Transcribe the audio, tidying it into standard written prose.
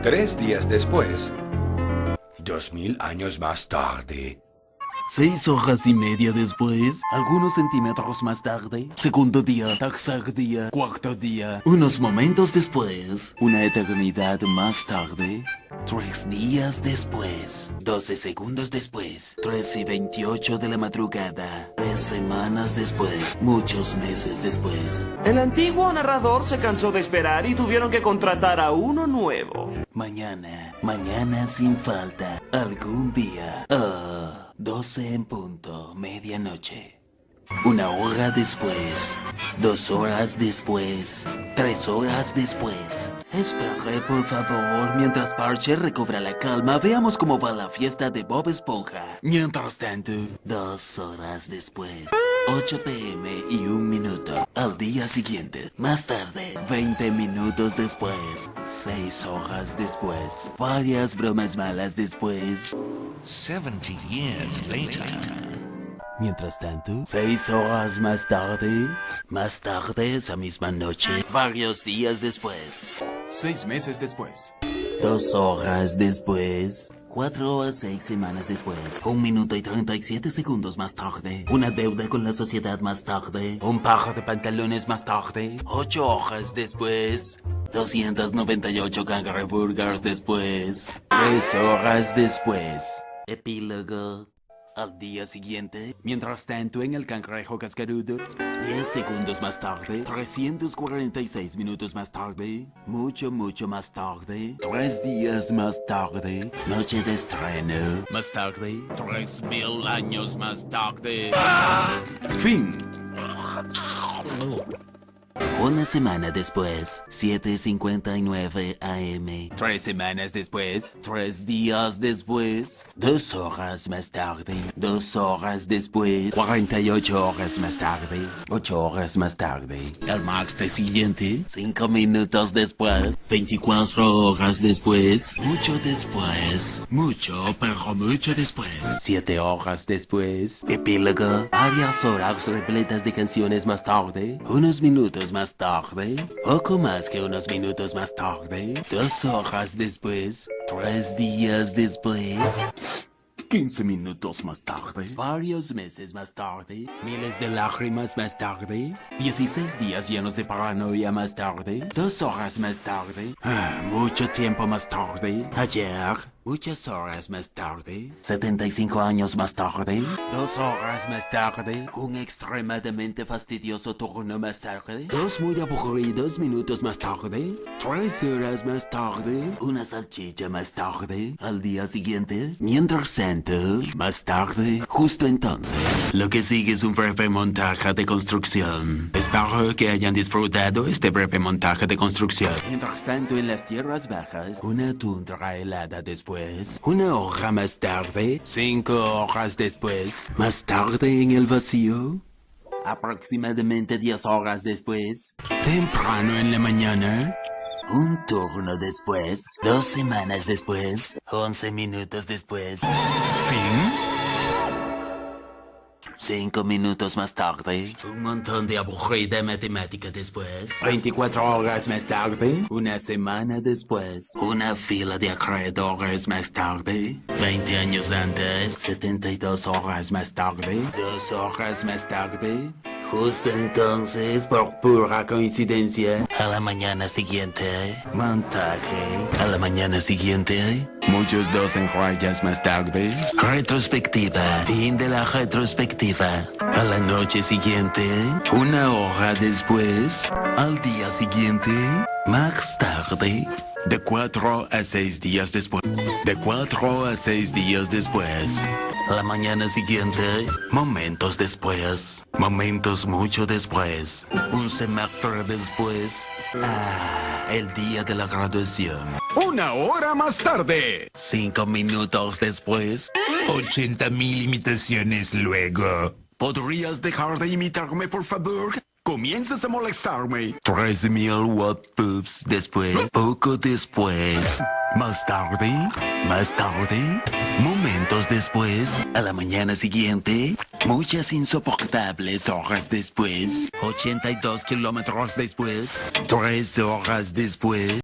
3 días después, 2000 años más tarde. 6 horas y media después, algunos centímetros más tarde, segundo día, tercer día, cuarto día, unos momentos después, una eternidad más tarde, 3 días después, 12 segundos después, 3:28 de la madrugada, 3 semanas después, muchos meses después. El antiguo narrador se cansó de esperar y tuvieron que contratar a uno nuevo. Mañana sin falta, algún día. 12 en punto, medianoche. 1 hora después, 2 horas después, 3 horas después. Espere, por favor, mientras Parche recobra la calma, veamos cómo va la fiesta de Bob Esponja. Mientras tanto, 2 horas después, 8 p.m. y 1 minuto. Al día siguiente, más tarde, 20 minutos después, 6 horas después, varias bromas malas después. 70 years later. Mientras tanto, 6 horas más tarde, esa misma noche, varios días después. 6 meses después. 2 horas después. 4 a 6 semanas después. 1 minuto y 37 segundos más tarde. Una deuda con la sociedad más tarde. Un par de pantalones más tarde. 8 horas después. 298 cangreburgers después. 3 horas después. Epílogo. Al día siguiente, mientras tanto en el cangrejo cascarudo, 10 segundos más tarde, 346 minutos más tarde, mucho más tarde, 3 días más tarde, noche de estreno, más tarde, 3000 años más tarde. Fin. Una semana después, 7:59 AM. 3 semanas después, 3 días después, 2 horas más tarde, 2 horas después, 48 horas más tarde, 8 horas más tarde. El martes siguiente, 5 minutos después, 24 horas después, mucho después, pero mucho después. 7 horas después, epílogo. Varias horas repletas de canciones más tarde, unos minutos más tarde, poco más que unos minutos más tarde, 2 horas después, 3 días después, 15 minutos más tarde, varios meses más tarde, miles de lágrimas más tarde, 16 días llenos de paranoia más tarde, 2 horas más tarde, mucho tiempo más tarde, ayer. Muchas horas más tarde, 75 años más tarde, 2 horas más tarde, un extremadamente fastidioso turno más tarde, 2 muy aburridos minutos más tarde, 3 horas más tarde, una salchicha más tarde, al día siguiente, mientras tanto, más tarde, justo entonces. Lo que sigue es un breve montaje de construcción. Espero que hayan disfrutado este breve montaje de construcción. Mientras tanto, en las tierras bajas, una tundra helada después. 1 hora más tarde, 5 horas después, más tarde en el vacío, aproximadamente 10 horas después, temprano en la mañana, un turno después, 2 semanas después, 11 minutos después, fin. 5 minutos más tarde, un montón de aburrida matemática después, 24 horas más tarde, una semana después, una fila de acreedores más tarde, 20 años antes, 72 horas más tarde, 2 horas más tarde. Justo entonces, por pura coincidencia, a la mañana siguiente, montaje, a la mañana siguiente, muchos 2 en rayas más tarde, retrospectiva, fin de la retrospectiva, a la noche siguiente, 1 hora después, al día siguiente, más tarde, de 4 a 6 días después, de 4 a 6 días después. La mañana siguiente, momentos después, momentos mucho después, un semestre después, el día de la graduación. 1 hora más tarde. 5 minutos después, 80,000 imitaciones luego. ¿Podrías dejar de imitarme, por favor? Comienzas a molestarme. 13,000 whoops después, poco después, más tarde, momentos después, a la mañana siguiente, muchas insoportables horas después, 82 kilómetros después, 3 horas después.